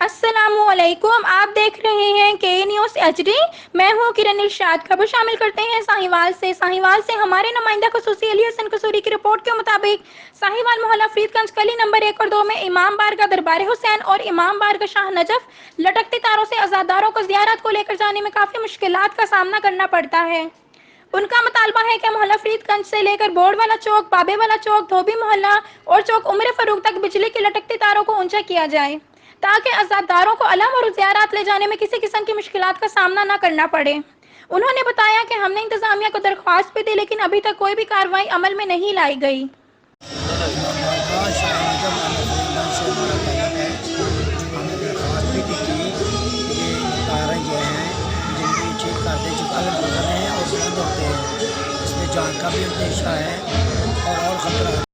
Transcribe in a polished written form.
السلام علیکم، آپ دیکھ رہے ہیں کے نیوز ایچ ڈی۔ میں ہوں کرن ارشاد۔ خبر شامل کرتے ہیں ساہیوال سے ہمارے نمائندہ خصوصی علی حسن قصوری کی رپورٹ کے مطابق ساہیوال محلہ فرید گنج گلی نمبر 1 اور 2 میں امام بارگاہ دربار حسین اور امام بارگاہ شاہ نجف لٹکتے تاروں سے عزاداروں کو زیارت کو لے کر جانے میں کافی مشکلات کا سامنا کرنا پڑتا ہے۔ ان کا مطالبہ ہے کہ محلہ فرید گنج سے لے کر بورڈ والا چوک، بابے والا چوک، دھوبی محلہ اور چوک عمر فاروق تک بجلی کے لٹکتے تاروں کو اونچا کیا جائے تاکہ عزاداروں کو علم اور زیارات لے جانے میں کسی قسم کی مشکلات کا سامنا نہ کرنا پڑے۔ انہوں نے بتایا کہ ہم نے انتظامیہ کو درخواست بھی دی لیکن ابھی تک کوئی بھی کارروائی عمل میں نہیں لائی گئی۔ امام بارگاہ شاہ نجف محلہ فرید گنج سے ہمارا تعلق ہے۔ ہم نے درخواست بھی دی تھی کہ یہ تاریں یہ ہیں جن کو یہ ٹھیک کر دیں، جو الگ ہو رہے ہیں اور بلند ہوتے ہیں، اس میں جان کا بھی اندیشہ ہے اور خطرہ ہے۔